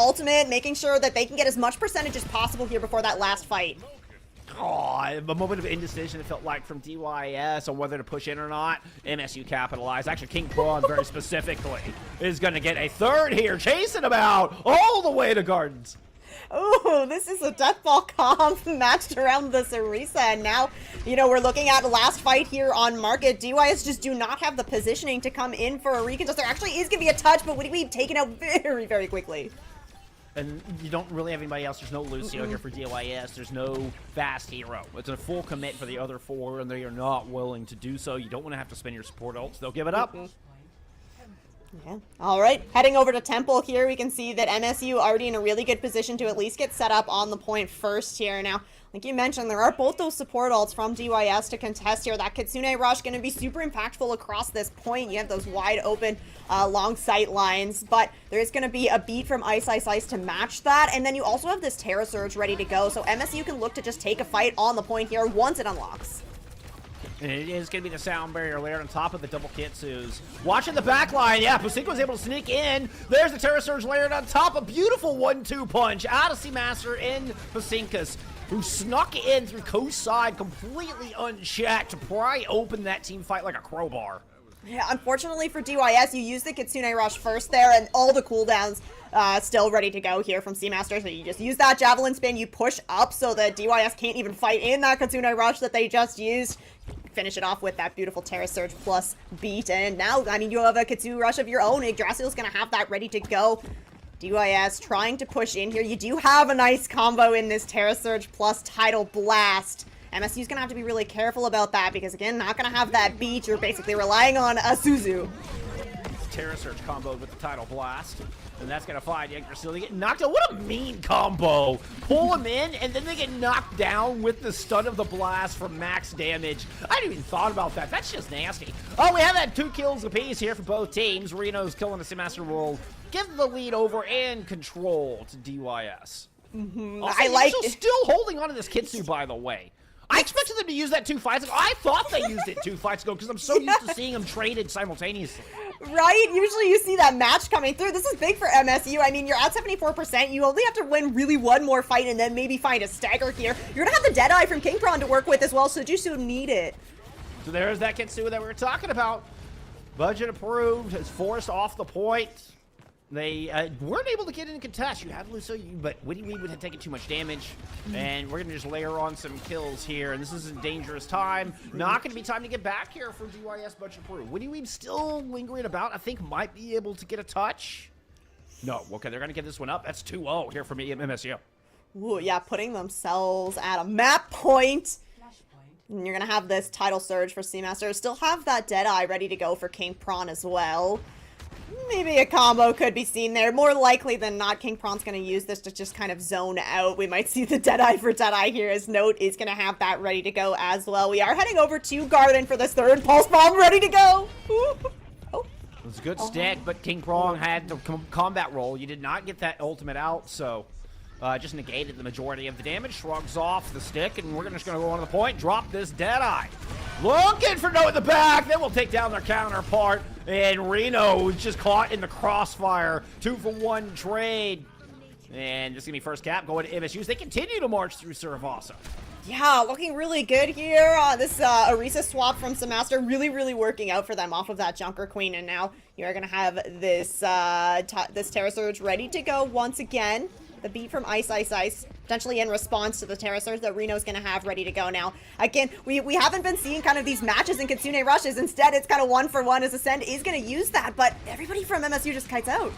ultimate, making sure that they can get as much percentage as possible here before that last fight. Oh, a moment of indecision, it felt like, from DYS on whether to push in or not. MSU capitalized. Actually, King Prawn, very specifically, is going to get a third here, chasing him out all the way to Gardens. Ooh, this is a deathball comp matched around this Orisa, and now, you know, we're looking at the last fight here on Market. DYS just do not have the positioning to come in for a recontest. There actually is going to be a touch, but we've taken out very, very quickly. And you don't really have anybody else. There's no Lucio here for DYS. There's no fast hero. It's a full commit for the other four, and they are not willing to do so. You don't want to have to spend your support ults. They'll give it up. Yeah. All right, heading over to Temple here, we can see that MSU already in a really good position to at least get set up on the point first here. Now, like you mentioned, there are both those support ults from DYS to contest here. That Kitsune Rush going to be super impactful across this point. You have those wide open long sight lines, but there is going to be a beat from Ice to match that. And then you also have this Terra Surge ready to go, so MSU can look to just take a fight on the point here once it unlocks. And it is going to be the sound barrier layered on top of the double Kitsus. Watching the back line, yeah, Pusinko was able to sneak in. There's the Terra Surge layered on top. A beautiful 1-2 punch out of Seamaster in Pusinkus, who snuck in through coast side completely unchecked to pry open that team fight like a crowbar. Yeah, unfortunately for DYS, you use the Kitsune Rush first there, and all the cooldowns still ready to go here from Seamaster. So you just use that Javelin spin, you push up so that DYS can't even fight in that Kitsune Rush that they just used. Finish it off with that beautiful Terra Surge plus beat, and now, I mean, you have a Kitsune Rush of your own. Yggdrasil's gonna have that ready to go. DYS trying to push in here. You do have a nice combo in this Terra Surge plus Tidal Blast. MSU's gonna have to be really careful about that because, again, not gonna have that beat. You're basically relying on a Suzu. Terra Surge comboed with the Tidal Blast, and that's gonna find Yggdrasil. They get knocked out. What a mean combo! Pull him in, and then they get knocked down with the stun of the blast for max damage. I hadn't even thought about that. That's just nasty. Oh, we have had 2 kills apiece here for both teams. Reno's killing the Seamaster will give the lead over and control to DYS. Also, I like still holding on to this Kitsu, by the way. I expected them to use that 2 fights ago. I thought they used it 2 fights ago because I'm so used to seeing them traded simultaneously. Right? Usually you see that match coming through. This is big for MSU. I mean, you're at 74%. You only have to win really one more fight and then maybe find a stagger here. You're going to have the Deadeye from King Prawn to work with as well, so Jutsu need it. So there's that Kitsu that we were talking about. Budget approved. It's forced off the point. They weren't able to get in and contest. You had Lucio, but Witty Weed would have taken too much damage. And we're going to just layer on some kills here. And this is a dangerous time. Not going to be time to get back here for DYS Budget Approved. Witty Weed still lingering about. I think might be able to get a touch. No. Okay, they're going to get this one up. That's 2-0 here for me at MSU. Ooh, yeah, putting themselves at a map point. And you're going to have this Tidal Surge for Seamaster. Still have that Deadeye ready to go for King Prawn as well. Maybe a combo could be seen there. More likely than not, King Prawn's going to use this to just kind of zone out. We might see the Deadeye for Deadeye here, as Note is going to have that ready to go as well. We are heading over to Garden for this third Pulse Bomb ready to go. Ooh. Oh. It was a good stick, but King Prawn had the combat roll. You did not get that ultimate out, so just negated the majority of the damage. Shrugs off the stick, and we're just going to go on to the point. Drop this Deadeye. Looking for Note in the back. Then we'll take down their counterpart. And Reno is just caught in the crossfire. 2-for-1 trade. And this is going to be first cap going to MSU. They continue to march through Saravasa. Yeah, looking really good here. This Orisa swap from Seamaster really working out for them off of that Junker Queen. And now you're going to have this, this Terra Surge ready to go once again. The beat from Ice, potentially in response to the Terra Surge that Reno's going to have ready to go now. Again, we haven't been seeing kind of these matches in Kitsune Rushes. Instead, it's kind of 1-for-1 as Ascend is going to use that, but everybody from MSU just kites out.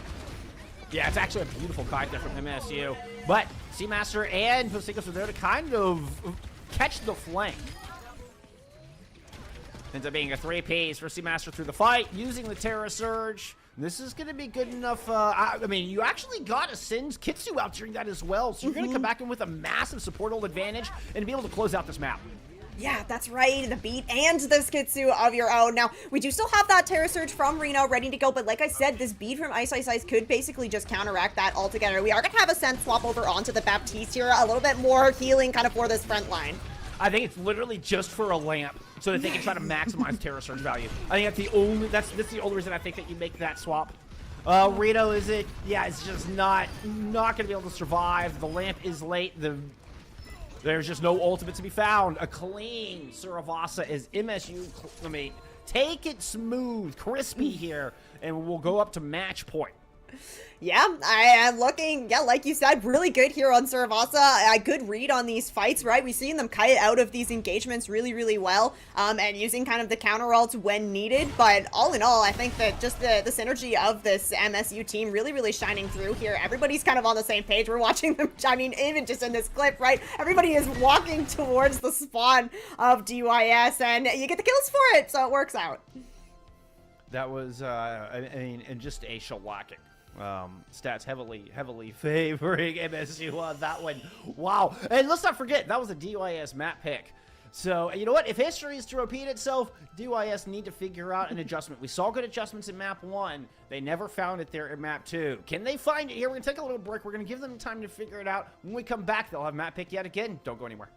Yeah, it's actually a beautiful kite there from MSU. But Seamaster and Pusinkus are there to kind of catch the flank. Ends up being a 3-piece for Seamaster through the fight, using the Terra Surge. This is going to be good enough. I mean, you actually got to send Kitsu out during that as well. So you're going to come back in with a massive support ult advantage and be able to close out this map. Yeah, that's right. The beat and this Kitsu of your own. Now, we do still have that Terra Surge from Reno ready to go. But like I said, this beat from Ice could basically just counteract that altogether. We are going to have a Ascend swap over onto the Baptiste here. A little bit more healing kind of for this front line. I think it's literally just for a lamp, so that they can try to maximize Terra Surge value. I think that's the only reason I think that you make that swap. Rito, is it? Yeah, it's just not going to be able to survive. The lamp is late. There's just no ultimate to be found. A clean Suravasa as MSU. I mean, take it smooth, crispy here, and we'll go up to match point. Yeah, I am looking, like you said, really good here on Suravasa. A good read on these fights, right? We've seen them kite out of these engagements really, really well, and using kind of the counter ults when needed. But all in all, I think that just the synergy of this MSU team really, really shining through here. Everybody's kind of on the same page. We're watching them, I mean, even just in this clip, right? Everybody is walking towards the spawn of DYS, and you get the kills for it, so it works out. That was, I mean, and just a shellacking. Stats heavily favoring MSU on that one. Wow. And let's not forget, that was a DYS map pick. So, you know what? If history is to repeat itself, DYS need to figure out an adjustment. We saw good adjustments in map 1. They never found it there in map 2. Can they find it here? We're going to take a little break. We're going to give them time to figure it out. When we come back, they'll have map pick yet again. Don't go anywhere.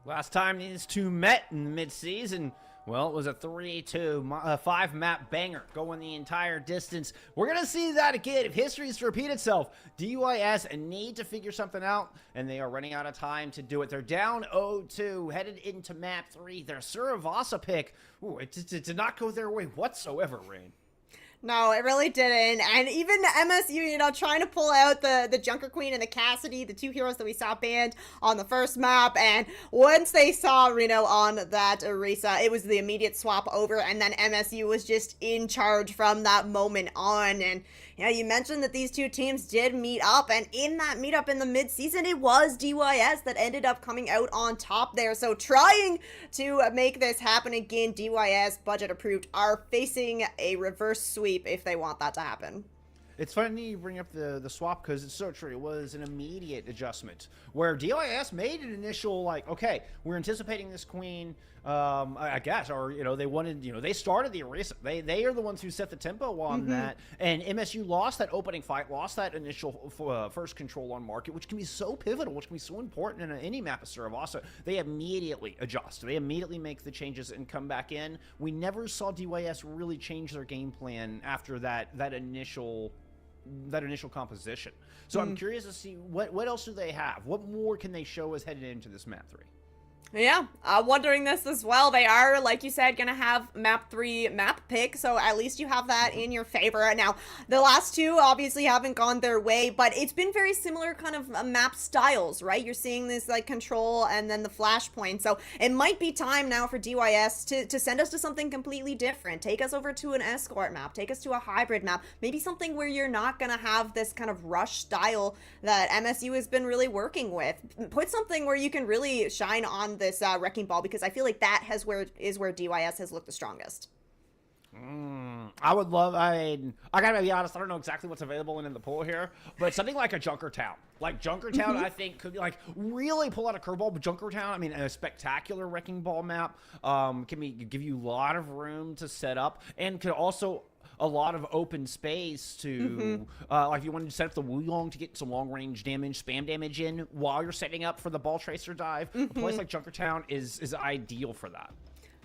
Last time these two met in mid-season, well, it was a 3-2, 5-map banger going the entire distance. We're going to see that again. If history is to repeat itself, DYS need to figure something out, and they are running out of time to do it. They're down 0-2, headed into map 3. Their Suravasa pick, ooh, it did not go their way whatsoever, Rain. No, it really didn't. And even MSU, you know, trying to pull out the Junker Queen and the Cassidy, the two heroes that we saw banned on the first map. And once they saw Reno on that Orisa, it was the immediate swap over. And then MSU was just in charge from that moment on. And, you know, you mentioned that these two teams did meet up. And in that meetup in the mid-season, it was DYS that ended up coming out on top there. So trying to make this happen again, DYS, budget approved, are facing a reverse sweep if they want that to happen. It's funny you bring up the swap because it's so true. It was an immediate adjustment where DYS made an initial like, okay, we're anticipating this queen, I guess, or you know, they wanted, you know, they started the Orisa. They are the ones who set the tempo on that, and MSU lost that opening fight, lost that initial first control on market, which can be so pivotal, which can be so important in any map of Saravasa. They immediately adjust. They immediately make the changes and come back in. We never saw DYS really change their game plan after that initial composition. So I'm curious to see what else do they have? What more can they show us headed into this map 3? Yeah, wondering this as well. They are, like you said, going to have map 3 map pick, so at least you have that in your favor. Now, the last two obviously haven't gone their way, but it's been very similar kind of map styles, right? You're seeing this like control and then the flashpoint, so it might be time now for DYS to send us to something completely different. Take us over to an escort map, take us to a hybrid map, maybe something where you're not going to have this kind of rush style that MSU has been really working with. Put something where you can really shine on this wrecking ball, because I feel like that is where DYS has looked the strongest. I would love, I gotta be honest, I don't know exactly what's available in the pool here, but something like a Junkertown. Like Junkertown, I think, could be like really pull out a curveball, but Junkertown, I mean, a spectacular wrecking ball map give you a lot of room to set up, and could also a lot of open space to, like if you wanted to set up the Wulong to get some long-range damage, spam damage in while you're setting up for the Ball Tracer dive, a place like Junkertown is ideal for that.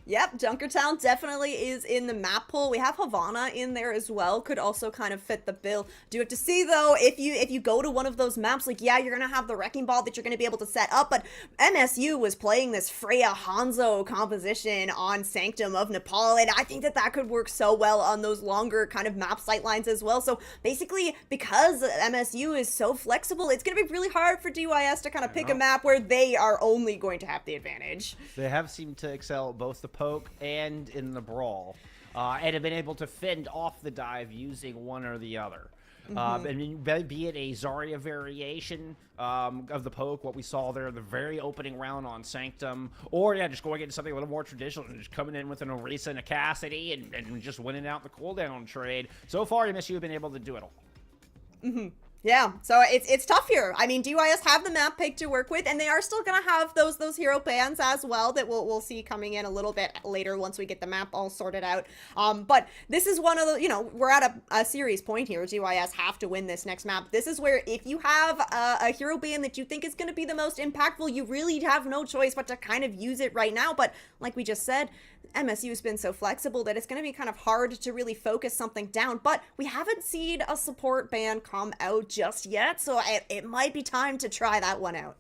Yep, Junkertown definitely is in the map pool. We have Havana in there as well. Could also kind of fit the bill. Do have to see though, if you go to one of those maps, like yeah, you're gonna have the wrecking ball that you're gonna be able to set up, but MSU was playing this Freya Hanzo composition on Sanctum of Nepal, and I think that could work so well on those longer kind of map sightlines as well. So basically, because MSU is so flexible, it's gonna be really hard for DYS to kind of pick a map where they are only going to have the advantage. They have seemed to excel both the poke and in the brawl, and have been able to fend off the dive using one or the other. And be it a Zarya variation of the poke, what we saw there in the very opening round on Sanctum, or yeah, just going into something a little more traditional and just coming in with an Orisa and a Cassidy and just winning out the cooldown trade. So far, MSU have been able to do it all. Yeah, so it's tough here. I mean, DYS have the map pick to work with, and they are still gonna have those hero bans as well that we'll see coming in a little bit later once we get the map all sorted out. But this is one of the, you know, we're at a series point here. DYS have to win this next map. This is where if you have a hero ban that you think is gonna be the most impactful, you really have no choice but to kind of use it right now. But like we just said, MSU has been so flexible that it's going to be kind of hard to really focus something down, but we haven't seen a support ban come out just yet, so it might be time to try that one out.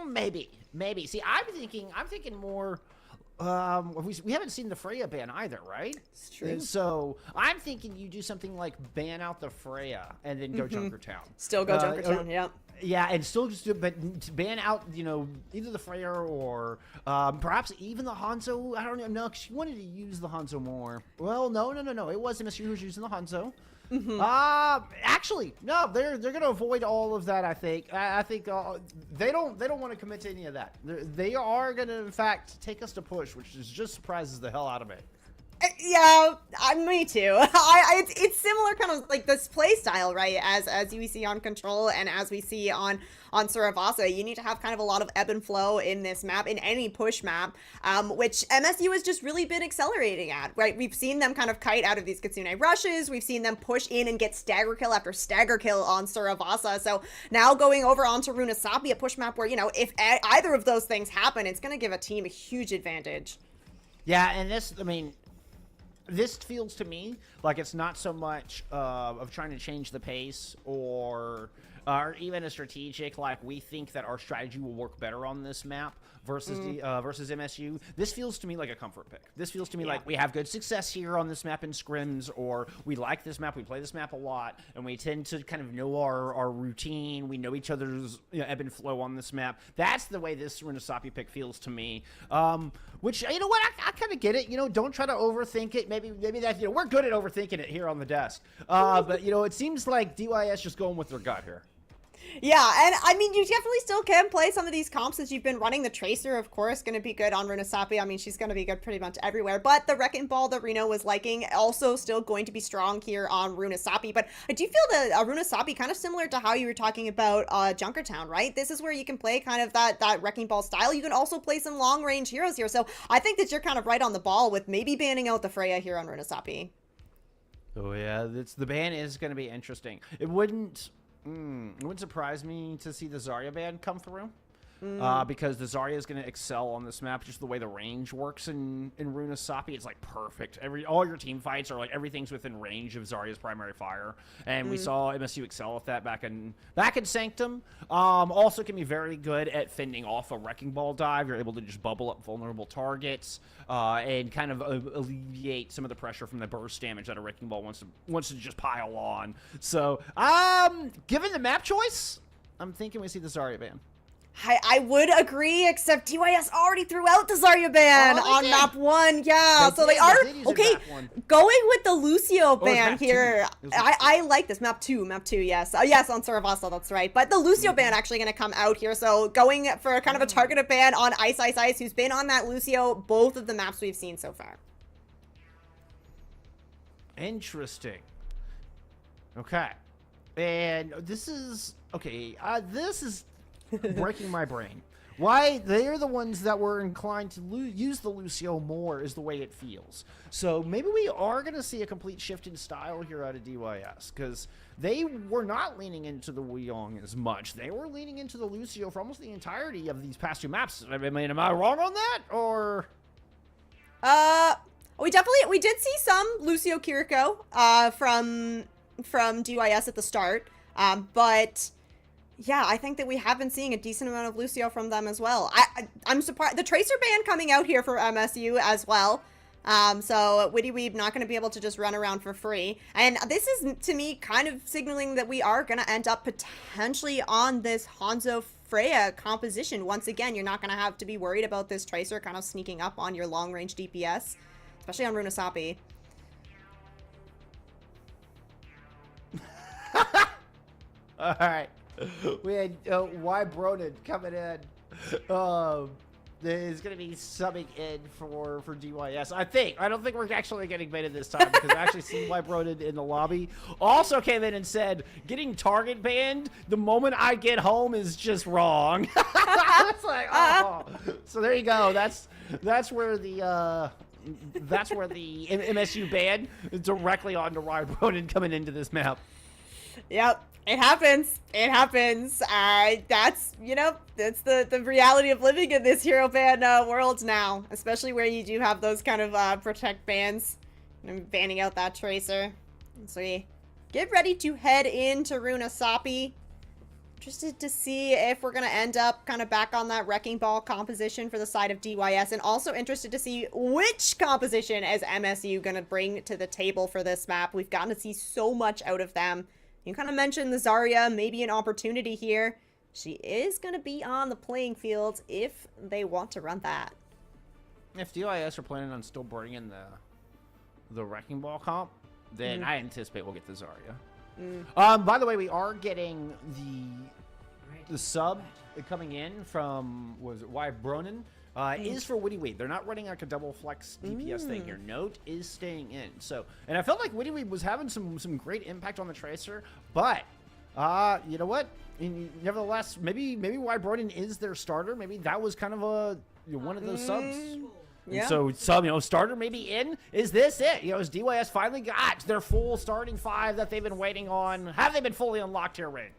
Maybe. See, I'm thinking more. We haven't seen the Freya ban either, right? It's true. And so I'm thinking you do something like ban out the Freya and then go Junkertown. Still go Junkertown, yep. Yeah, and still just do, but to ban out, you know, either the Freya or perhaps even the Hanzo. I don't know, because she wanted to use the Hanzo more. Well, no. It was MSU who was using the Hanzo. Actually, no, they're gonna avoid all of that. I think they don't want to commit to any of that. They are gonna, in fact, take us to push, which just surprises the hell out of me. Yeah, me too. It's similar kind of like this play style, right? As we see on Control and as we see on Saravasa, you need to have kind of a lot of ebb and flow in this map, in any push map, which MSU has just really been accelerating at, right? We've seen them kind of kite out of these Kitsune rushes. We've seen them push in and get stagger kill after stagger kill on Saravasa. So now going over onto Runasapi, a push map where, you know, if either of those things happen, it's going to give a team a huge advantage. Yeah, and this feels to me like it's not so much of trying to change the pace or or even a strategic, like we think that our strategy will work better on this map versus versus MSU. This feels to me like a comfort pick. This feels to me like we have good success here on this map in scrims, or we like this map, we play this map a lot, and we tend to kind of know our routine. We know each other's ebb and flow on this map. That's the way this Runasapi pick feels to me. Which, you know what, I kind of get it. Don't try to overthink it. Maybe that, we're good at overthinking it here on the desk. But, it seems like DYS just going with their gut here. Yeah, and I mean, you definitely still can play some of these comps as you've been running. The Tracer, of course, going to be good on Runasapi. I mean, she's going to be good pretty much everywhere. But the Wrecking Ball that Reno was liking, also still going to be strong here on Runasapi. But I do feel that Runasapi, kind of similar to how you were talking about Junkertown, right? This is where you can play kind of that Wrecking Ball style. You can also play some long-range heroes here. So I think that you're kind of right on the ball with maybe banning out the Freya here on Runasapi. Oh, yeah, the ban is going to be interesting. It wouldn't surprise me to see the Zarya ban come through. Because the Zarya is going to excel on this map, just the way the range works in Runasapi. It's like perfect. All your team fights are like everything's within range of Zarya's primary fire, and we saw MSU excel at that back in Sanctum. Also can be very good at fending off a Wrecking Ball dive. You're able to just bubble up vulnerable targets and kind of alleviate some of the pressure from the burst damage that a Wrecking Ball wants to just pile on. So, given the map choice, I'm thinking we see the Zarya ban. I would agree, except DYS already threw out the Zarya ban on map 1. Yeah, so they are okay. Going with the Lucio ban here. I like this map 2. Yes, yes, on Saravasa, that's right. But the Lucio ban actually going to come out here. So going for kind of a targeted ban on Ice, who's been on that Lucio both of the maps we've seen so far. Interesting. Okay, and this is okay. This is breaking my brain. Why they're the ones that were inclined to use the Lucio more is the way it feels. So maybe we are going to see a complete shift in style here out of DYS, because they were not leaning into the Wuyong as much. They were leaning into the Lucio for almost the entirety of these past 2 maps. I mean, am I wrong on that, or? We did see some Lucio Kiriko from DYS at the start, but yeah, I think that we have been seeing a decent amount of Lucio from them as well. I'm surprised. The Tracer ban coming out here for MSU as well. So Witty Weeb not going to be able to just run around for free. And this is, to me, kind of signaling that we are going to end up potentially on this Hanzo Freya composition. Once again, you're not going to have to be worried about this Tracer kind of sneaking up on your long-range DPS, especially on Runasapi. All right. We had Y Broden coming in. Is going to be subbing in for DYS. I don't think we're actually getting baited this time, because I actually seen Y Broden in the lobby. Also came in and said, getting target banned the moment I get home is just wrong. It's like, oh. So there you go. That's where the MSU ban is directly onto Y Broden coming into this map. Yep. It happens. It happens. That's, that's the reality of living in this hero ban world now, especially where you do have those kind of protect bans and banning out that Tracer. So we get ready to head into Runasapi. Interested to see if we're going to end up kind of back on that Wrecking Ball composition for the side of DYS, and also interested to see which composition is MSU going to bring to the table for this map. We've gotten to see so much out of them. You kind of mentioned the Zarya, maybe an opportunity here. She is going to be on the playing field if they want to run that. If DYS are planning on still bringing the Wrecking Ball comp, then I anticipate we'll get the Zarya. By the way, we are getting the sub coming in from, was it Y Broden? Is for Witty Weeb. They're not running like a double flex DPS thing here. Note is staying in. So, and I felt like Witty Weeb was having some great impact on the Tracer, but you know what? Nevertheless, maybe Y Broden is their starter. Maybe that was kind of one of those subs. Yeah. And so some, starter maybe in. Is this it? Is DYS finally got their full starting 5 that they've been waiting on? Have they been fully unlocked here, Rain?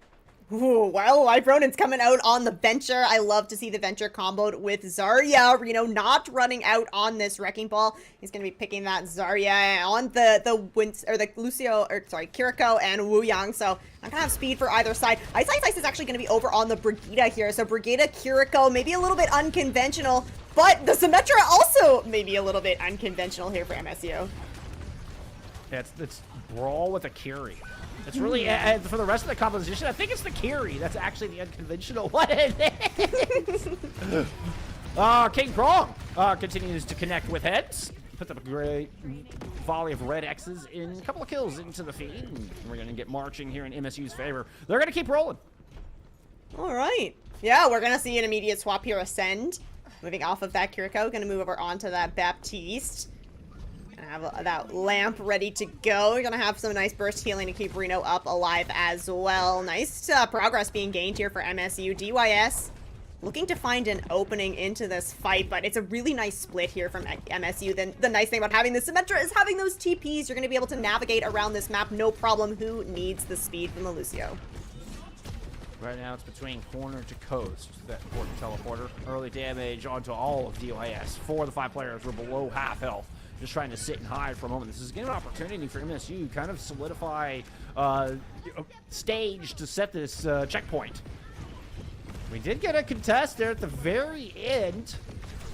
Ooh, well, White Ronin's coming out on the Venture. I love to see the Venture comboed with Zarya. Reno not running out on this Wrecking Ball. He's going to be picking that Zarya on the Lucio, or sorry, Kiriko and Wu Yang. So I'm going to have speed for either side. Ice is actually going to be over on the Brigitte here. So Brigitte, Kiriko, maybe a little bit unconventional, but the Symmetra also maybe a little bit unconventional here for MSU. Yeah, it's Brawl with a Curie. It's really, for the rest of the composition, I think it's the Kiri. That's actually the unconventional one. King Prong continues to connect with heads. Puts up a great volley of red X's in a couple of kills into the feed. And we're going to get marching here in MSU's favor. They're going to keep rolling. All right. Yeah, we're going to see an immediate swap here ascend. Moving off of that Kiriko, going to move over onto that Baptiste. Gonna have that lamp ready to go. We're gonna have some nice burst healing to keep Reno up alive as well. Nice progress being gained here for MSU. DYS looking to find an opening into this fight, but it's a really nice split here from MSU. Then the nice thing about having the Symmetra is having those TPs. You're gonna be able to navigate around this map, no problem. Who needs the speed from the Lucio? Right now it's between corner to coast, that important teleporter. Early damage onto all of DYS. 4 of the 5 players were below half health. Just trying to sit and hide for a moment. This is getting an opportunity for MSU kind of solidify stage to set this checkpoint. We did get a contest there at the very end.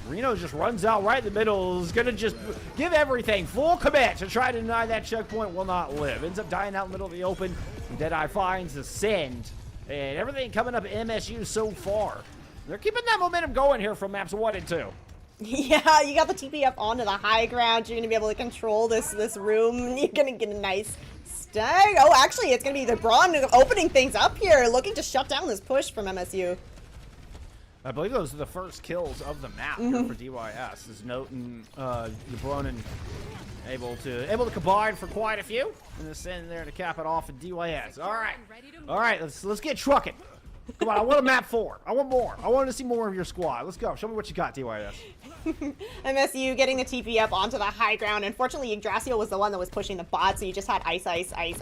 Reno just runs out right in the middle. Is going to just give everything, full commit to try to deny that checkpoint. Will not live. Ends up dying out in the middle of the open. Deadeye finds the send. And everything coming up at MSU so far. They're keeping that momentum going here from maps 1 and 2. Yeah, you got the TP up onto the high ground. You're going to be able to control this room. You're going to get a nice stag. Oh, actually, it's going to be the Braun opening things up here, looking to shut down this push from MSU. I believe those are the first kills of the map here for DYS. Is Noten, LeBron able to combine for quite a few, and the send there to cap it off at DYS. All right, let's get trucking. Come on, I want a map 4. I want more. I want to see more of your squad. Let's go. Show me what you got, DYS. MSU getting the TP up onto the high ground. Unfortunately, Yggdrasil was the one that was pushing the bot, so you just had Ice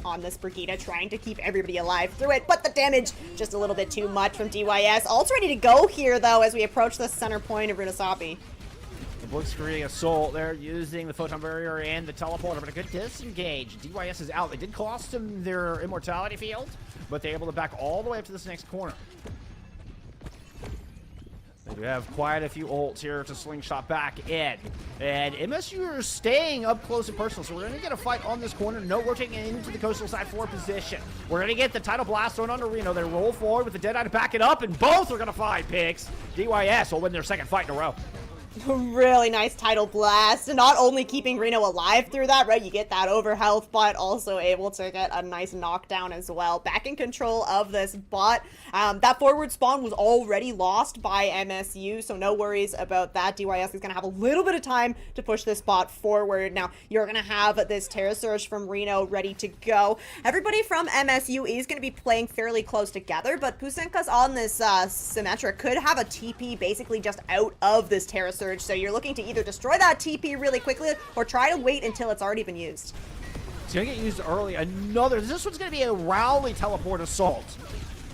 on this Brigitte trying to keep everybody alive through it. But the damage, just a little bit too much from DYS. Ult's ready to go here, though, as we approach the center point of Runasapi. The Blitzkrieg Assault there using the Photon Barrier and the Teleporter, but a good disengage. DYS is out. They did cost them their Immortality Field, but they're able to back all the way up to this next corner. They do have quite a few ults here to slingshot back in. And MSU are staying up close and personal, so we're going to get a fight on this corner. No rotating into the coastal side 4 position. We're going to get the Tidal Blast thrown onto Reno. They roll forward with the Deadeye to back it up, and both are going to find picks. DYS will win their second fight in a row. Really nice Tidal Blast, and not only keeping Reno alive through that, right? You get that over health, but also able to get a nice knockdown as well. Back in control of this bot. That forward spawn was already lost by MSU, so no worries about that. DYS is going to have a little bit of time to push this bot forward. Now, you're going to have this Terra Surge from Reno ready to go. Everybody from MSU is going to be playing fairly close together, but Pusenka's on this Symmetra could have a TP basically just out of this Terra Surge. So you're looking to either destroy that TP really quickly or try to wait until it's already been used. It's going to get used early. This one's going to be a Rowley Teleport Assault.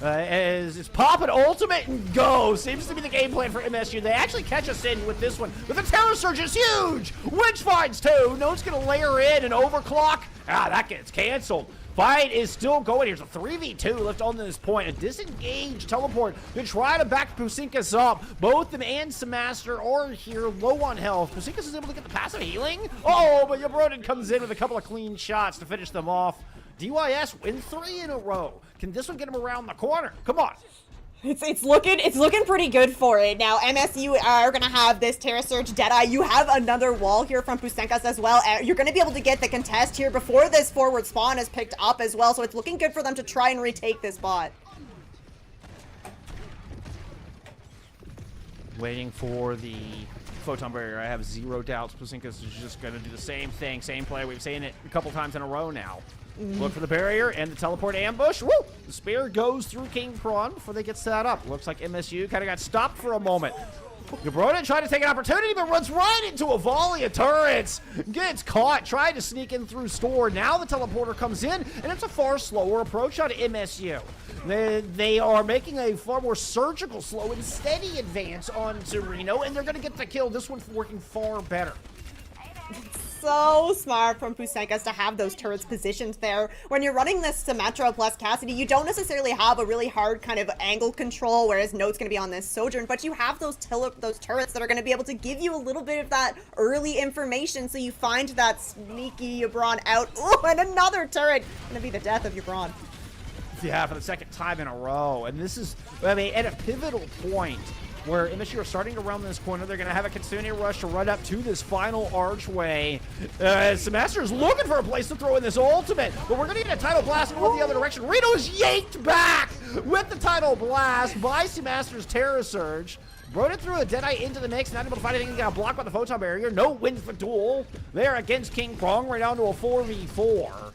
As it's pop an ultimate and go. Seems to be the game plan for MSU. They actually catch us in with this one. But the Terror Surge is huge! Witch finds 2. Note's going to layer in an overclock. That gets canceled. Fight is still going. Here's a 3v2 left on this point. A disengaged teleport to try to back Pusinkas up. Both them and Samaster are here low on health. Pusinkas is able to get the passive healing. Oh, but Yabroden comes in with a couple of clean shots to finish them off. DYS win 3 in a row. Can this one get him around the corner? Come on. It's looking pretty good for it. Now, MSU are going to have this Terra Surge Deadeye. You have another wall here from Pusenkas as well. You're going to be able to get the contest here before this forward spawn is picked up as well, so it's looking good for them to try and retake this bot. Waiting for the Photon Barrier. I have zero doubts Pusinkas is just going to do the same thing, same play. We've seen it a couple times in a row now. Look for the barrier and the teleport ambush. Woo! The spear goes through King Prawn before they get set up. Looks like MSU kind of got stopped for a moment. Gabrona trying to take an opportunity, but runs right into a volley of turrets. Gets caught, trying to sneak in through store. Now the teleporter comes in, and it's a far slower approach out of MSU. They are making a far more surgical, slow, and steady advance onto Reno, and they're going to get the kill. This one's working far better. So smart from Pusenkas to have those turrets positioned there. When you're running this Symmetra plus Cassidy, you don't necessarily have a really hard kind of angle control, whereas Note's going to be on this Sojourn, but you have those turrets that are going to be able to give you a little bit of that early information, so you find that sneaky Yabron out. Oh, and another turret! Going to be the death of Yabron. Yeah, for the second time in a row. And this is, I mean, at a pivotal point where MSU are starting to round this corner. They're going to have a Kitsune rush to run up to this final archway. Semaster's looking for a place to throw in this ultimate, but we're going to get a tidal blast going the other direction. Reno is yanked back with the tidal blast by Semaster's Terra Surge. Brought it through a Deadeye into the mix, not able to find anything. Got blocked by the photon barrier. No wins the duel there against King Prong, right down to a 4v4.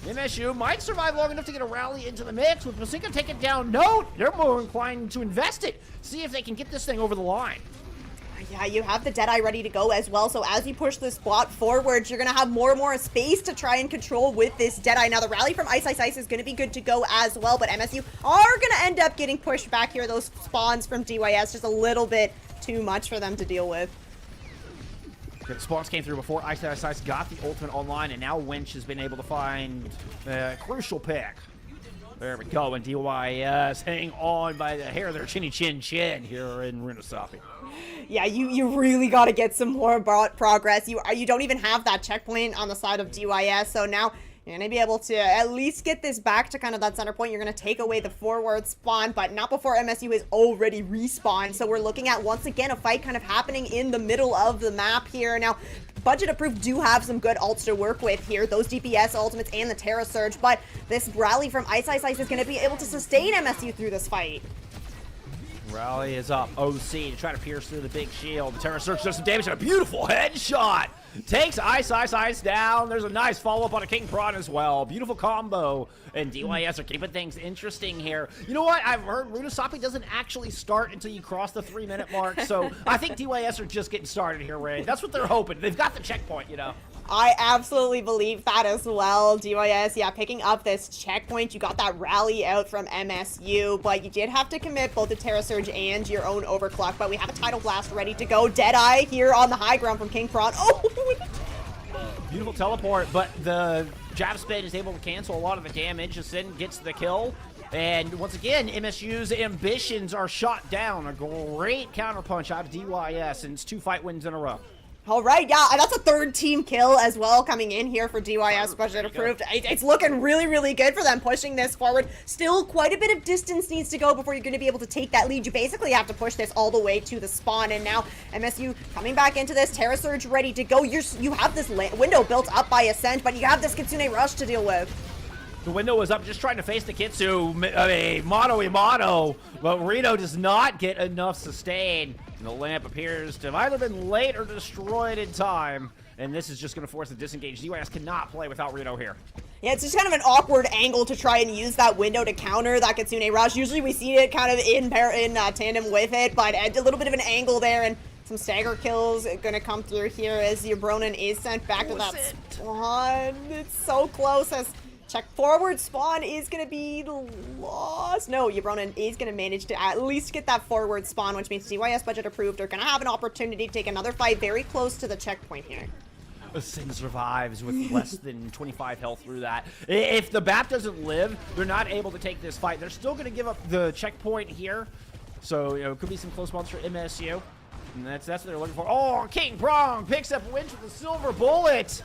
MSU might survive long enough to get a rally into the mix. With Masinka taking down Note, they're more inclined to invest it. See if they can get this thing over the line. Yeah, you have the Deadeye ready to go as well, so as you push this plot forward, you're going to have more and more space to try and control with this Deadeye. Now, the rally from Ice Ice Ice is going to be good to go as well, but MSU are going to end up getting pushed back here. Those spawns from DYS, just a little bit too much for them to deal with. The spawns came through before Ice Ice Ice got the ultimate online, and now Winch has been able to find a crucial pick. There we go, and DYS hang on by the hair of their chinny chin chin here in Runasapi. Yeah, you really got to get some more progress. You don't even have that checkpoint on the side of DYS, so now you're going to be able to at least get this back to kind of that center point. You're going to take away the forward spawn, but not before MSU is already respawned. So we're looking at, once again, a fight kind of happening in the middle of the map here. Now, Budget Approved do have some good ults to work with here, those DPS ultimates and the Terra Surge, but this rally from Ice Ice Ice is going to be able to sustain MSU through this fight. Rally is up. OC to try to pierce through the big shield. The Terra Surge does some damage and a beautiful headshot. Takes Ice Ice Ice down. There's a nice follow-up on a King Prawn as well. Beautiful combo. And DYS are keeping things interesting here. You know what? I've heard Runasapi doesn't actually start until you cross the 3-minute mark. So I think DYS are just getting started here, Ray. That's what they're hoping. They've got the checkpoint, you know. I absolutely believe that as well. DYS, yeah, picking up this checkpoint. You got that rally out from MSU, but you did have to commit both the Terra Surge and your own overclock. But we have a Tidal Blast ready to go. Deadeye here on the high ground from King Prawn. Oh! Beautiful teleport, but the Jab Spin is able to cancel a lot of the damage. Sin gets the kill. And once again, MSU's ambitions are shot down. A great counterpunch out of DYS, and it's 2 fight wins in a row. All right, yeah, that's a third team kill as well coming in here for DYS. Budget Approved. It's looking really, really good for them, pushing this forward. Still quite a bit of distance needs to go before you're going to be able to take that lead. You basically have to push this all the way to the spawn, and now MSU coming back into this. Terra Surge ready to go. You have this window built up by Ascent, but you have this Kitsune Rush to deal with. The window was up just trying to face the Kitsu, mano a mano, but Reno does not get enough sustain. And the lamp appears to have either been late or destroyed in time, and this is just going to force the disengage. DYS cannot play without Reno here. Yeah, it's just kind of an awkward angle to try and use that window to counter that Kitsune Rush. Usually we see it kind of in tandem with it, but a little bit of an angle there, and some stagger kills going to come through here as your Bronin is sent back to that spawn. It's so close as check forward spawn is going to be lost. No, Yabronin is going to manage to at least get that forward spawn, which means DYS Budget Approved are going to have an opportunity to take another fight very close to the checkpoint here. Sin survives with less than 25 health through that. If the BAP doesn't live, they're not able to take this fight. They're still going to give up the checkpoint here. So, it could be some close spawns for MSU. And that's what they're looking for. Oh, King Prong picks up Winch with a silver bullet.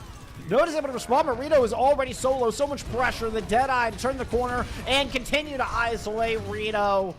Note is able to respond, but Reno is already solo. So much pressure. The Deadeye to turn the corner and continue to isolate Reno.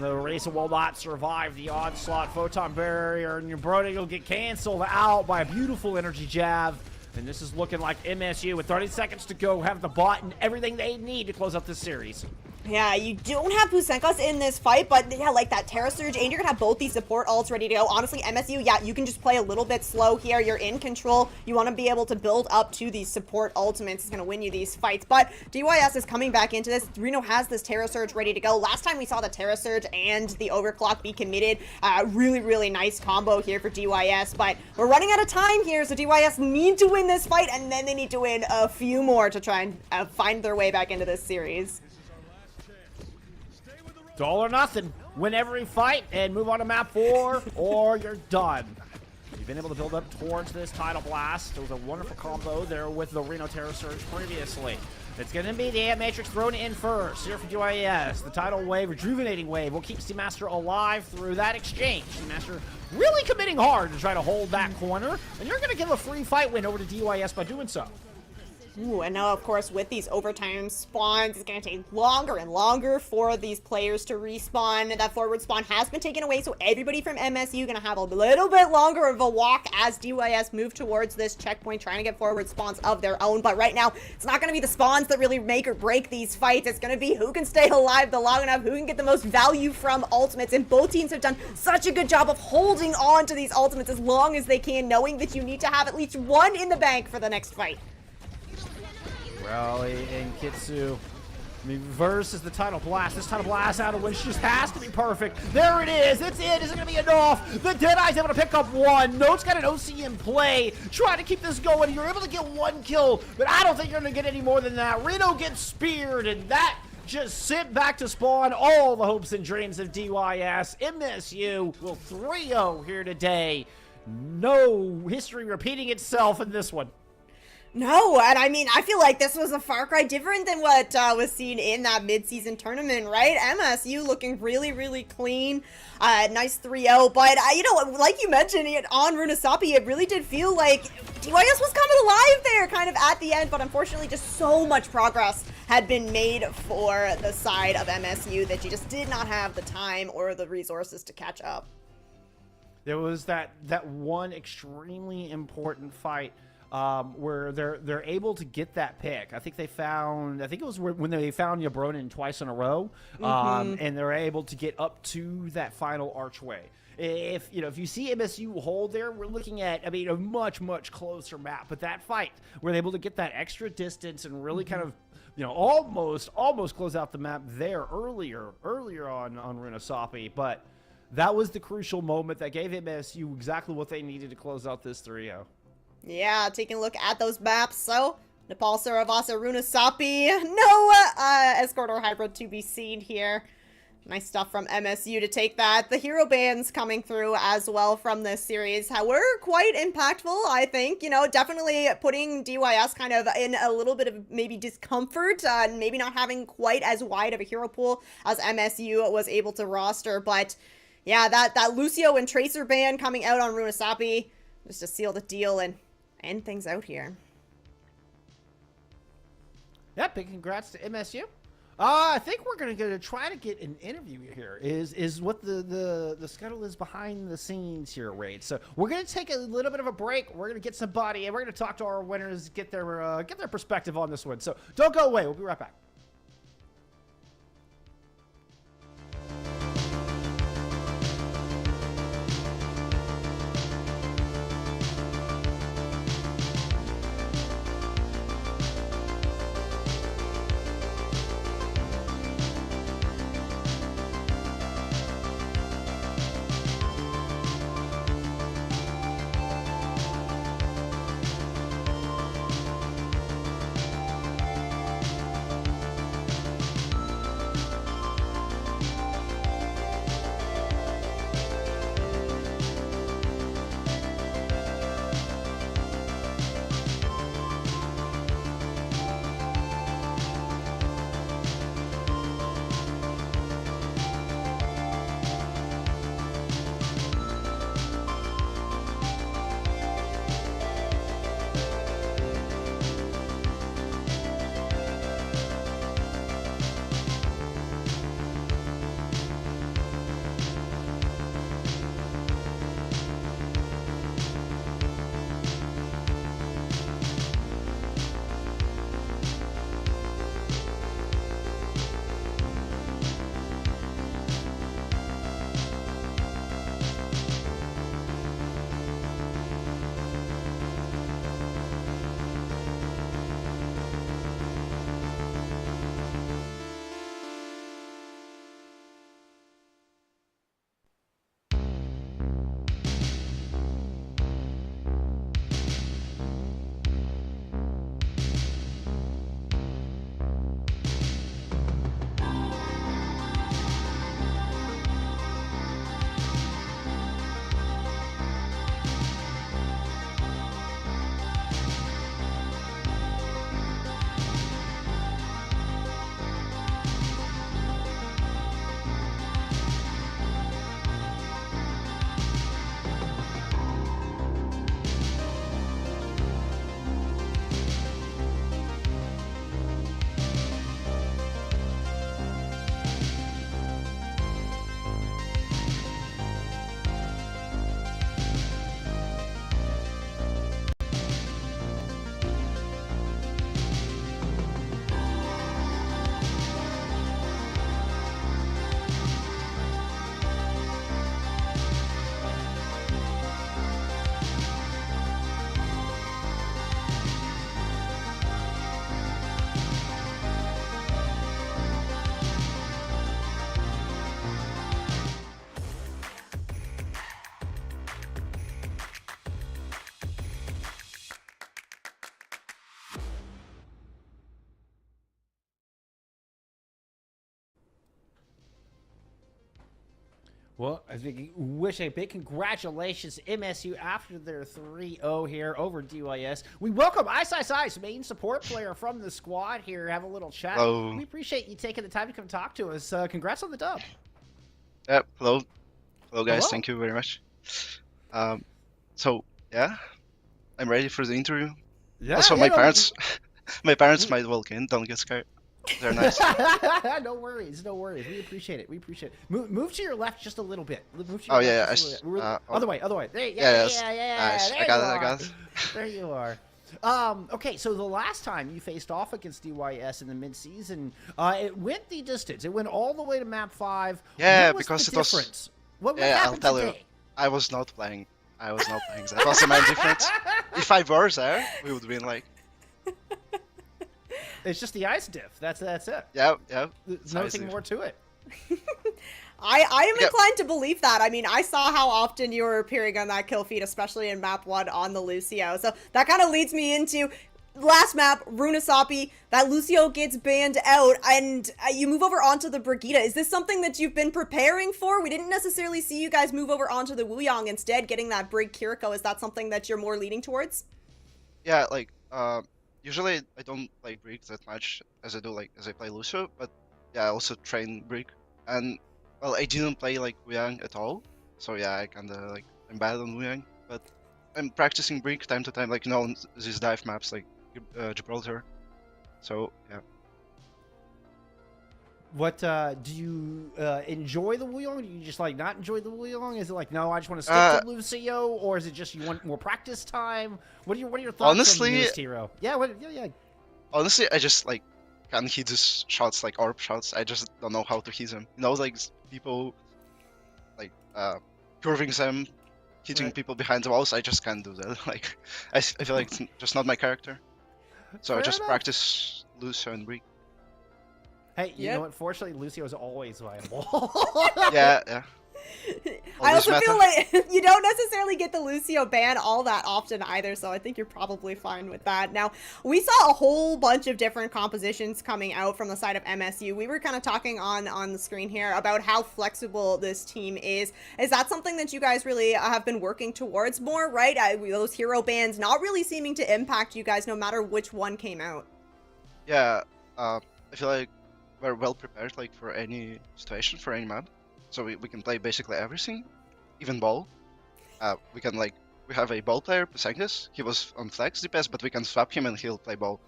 The race will not survive the onslaught. Photon barrier, and your Brody will get canceled out by a beautiful energy jab. And this is looking like MSU with 30 seconds to go have the bot and everything they need to close out this series. Yeah, you don't have Pusenkas in this fight, but yeah, like that Terra Surge, and you're gonna have both these support ults ready to go. Honestly, MSU, yeah, you can just play a little bit slow here. You're in control. You want to be able to build up to these support ultimates. It's gonna win you these fights. But DYS is coming back into this. Reno has this Terra Surge ready to go. Last time we saw the Terra Surge and the Overclock be committed. Really, really nice combo here for DYS, but we're running out of time here, so DYS need to win this fight, and then they need to win a few more to try and find their way back into this series. It's all or nothing. Win every fight and move on to map 4, or you're done. You've been able to build up towards this title blast. It was a wonderful combo there with the Reno Terra Surge previously. It's going to be the Ant Matrix thrown in first here for DYS. The tidal wave, rejuvenating wave, will keep Seamaster alive through that exchange. Seamaster really committing hard to try to hold that corner, and you're going to give a free fight win over to DYS by doing so. Ooh, and now, of course, with these overtime spawns, it's going to take longer and longer for these players to respawn. That forward spawn has been taken away, so everybody from MSU going to have a little bit longer of a walk as DYS move towards this checkpoint, trying to get forward spawns of their own. But right now, it's not going to be the spawns that really make or break these fights. It's going to be who can stay alive the long enough, who can get the most value from ultimates. And both teams have done such a good job of holding on to these ultimates as long as they can, knowing that you need to have at least one in the bank for the next fight. Rally and Kitsu. I mean, versus the title blast. This title blast out of which just has to be perfect. There it is. It's it. Is it going to be enough? The Deadeye's able to pick up one. Note's got an OC in play. Trying to keep this going. You're able to get one kill, but I don't think you're going to get any more than that. Reno gets speared, and that just sent back to spawn all the hopes and dreams of DYS. MSU will 3-0 here today. No history repeating itself in this one. No, and I mean, I feel like this was a far cry different than what was seen in that mid-season tournament, right? MSU looking really, really clean. Nice 3-0, but, you know, like you mentioned on Runasapi, it really did feel like DYS was coming alive there kind of at the end, but unfortunately just so much progress had been made for the side of MSU that you just did not have the time or the resources to catch up. There was that one extremely important fight where they're able to get that pick. I think it was when they found Yabronin twice in a row, and they're able to get up to that final archway. If you see MSU hold there, we're looking at, I mean, a much closer map. But that fight, where they're able to get that extra distance and really kind of, almost close out the map there earlier on Runasapi, but that was the crucial moment that gave MSU exactly what they needed to close out this 3-0. Yeah, taking a look at those maps. So, Nepal, Saravasa, Runasapi. No Escort or Hybrid to be seen here. Nice stuff from MSU to take that. The hero bans coming through as well from this series were quite impactful, I think. Definitely putting DYS kind of in a little bit of maybe discomfort, and maybe not having quite as wide of a hero pool as MSU was able to roster. But yeah, that Lucio and Tracer ban coming out on Runasapi just to seal the deal and end things out here. Yeah, big congrats to MSU. I think we're gonna try to get an interview here. Is what the scuttle is behind the scenes here, Raid. So we're gonna take a little bit of a break. We're gonna get somebody, and we're gonna talk to our winners, get their perspective on this one. So don't go away. We'll be right back. Well, I think wish a big congratulations to MSU after their 3-0 here over DYS. We welcome Ice, main support player from the squad here. Have a little chat. Hello. We appreciate you taking the time to come talk to us. Congrats on the dub. Yep. Hello. Hello, guys. Hello. Thank you very much. So yeah, I'm ready for the interview. Yeah, Also, my parents, my parents might walk in. Don't get scared. They're nice. No worries. We appreciate it. Move to your left just a little bit. Move to your Oh left yeah, just a little bit. Other way. There, Yes. yeah. Nice. There I got you it. I are. got it. There you are. Okay, so the last time you faced off against DYS in the mid-season, it went the distance. It went all the way to map 5. Yeah, What was because the it was. difference? What Yeah, I'll happened tell today? you. I was not playing. That was the main difference. If I were there, we would win. Like. It's just the ice diff. That's it. Yeah. There's nothing more to it. I am inclined to believe that. I mean, I saw how often you were appearing on that kill feed, especially in map 1 on the Lucio. So that kind of leads me into last map, Runasapi. That Lucio gets banned out, and you move over onto the Brigitte. Is this something that you've been preparing for? We didn't necessarily see you guys move over onto the Wuyong instead, getting that Brig Kiriko. Is that something that you're more leaning towards? Yeah, like usually I don't play Brig that much as I play Lucio, but yeah, I also train Brig, and well, I didn't play like Wuyang at all, so yeah, I'm bad on Wuyang, but I'm practicing Brig time to time, like on these dive maps like Gibraltar, so yeah. What do you enjoy the Wuyong? Do you just like not enjoy the Wuyong? Is it like no, I just want to stick to Lucio, or is it just you want more practice time? What are your thoughts Honestly, on the newest hero? Yeah, honestly, I just like can't hit these shots like orb shots. I just don't know how to hit them. You know, like people like curving them, hitting people behind the walls. I just can't do that. Like I feel like it's just not my character. So Fair I just enough. practice Lucio and Brig. Hey, you know what? Fortunately, Lucio is always viable. Yeah. I Always also feel meta. like you don't necessarily get the Lucio ban all that often either, so I think you're probably fine with that. Now, we saw a whole bunch of different compositions coming out from the side of MSU. We were kind of talking on the screen here about how flexible this team is. Is that something that you guys really have been working towards more, right? Those hero bans not really seeming to impact you guys no matter which one came out. Yeah, I feel like we're well prepared like for any situation, for any map. So we can play basically everything, even ball. We have a ball player, Pesengus. He was on flex DPS, but we can swap him and he'll play ball.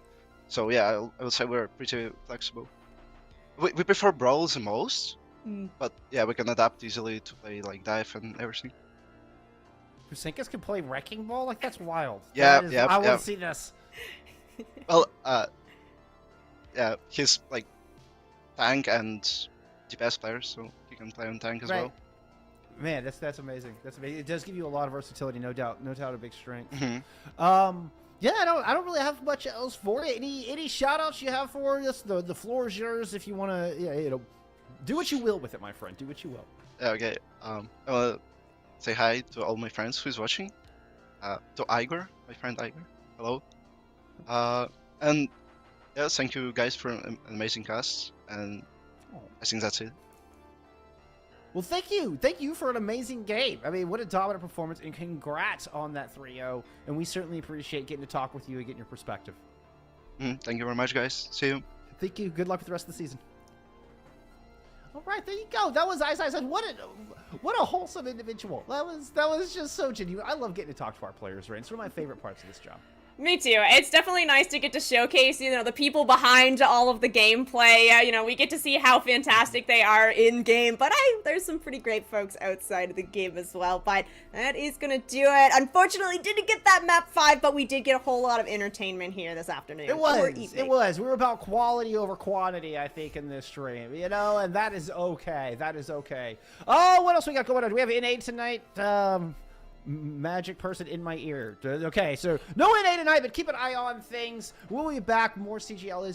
So yeah, I would say we're pretty flexible. We prefer brawls the most, but yeah, we can adapt easily to play like dive and everything. Pusinkas can play Wrecking Ball? Like, that's wild. Yeah, I want to see this. Well, yeah, he's like tank and DPS player, so he can play on tank as well. Man, that's amazing. That's amazing. It does give you a lot of versatility, no doubt, a big strength. Mm-hmm. Yeah, I don't really have much else for you. Any shout outs you have for us? The floor is yours if you want to, do what you will with it, my friend. Do what you will. Yeah, okay. I want to say hi to all my friends who's watching. To Igor, my friend Igor. Hello. And yeah, thank you guys for an amazing cast. And I think that's it. Well, thank you for an amazing game. I mean, what a dominant performance, and congrats on that 3-0. And we certainly appreciate getting to talk with you and getting your perspective. Thank you very much, guys. See you. Thank you. Good luck with the rest of the season. All right, there you go. That was Ice. What a wholesome individual. That was just so genuine. I love getting to talk to our players, right? It's one of my favorite parts of this job. Me too. It's definitely nice to get to showcase, the people behind all of the gameplay. We get to see how fantastic they are in game, but there's some pretty great folks outside of the game as well. But that is gonna do it. Unfortunately, didn't get that map 5, but we did get a whole lot of entertainment here this afternoon. It was. We were about quality over quantity, I think, in this stream, and that is okay. Oh, what else we got going on? Do we have NA tonight? Magic person in my ear. Okay, so no NA tonight, but keep an eye on things. We'll be back. More CGL is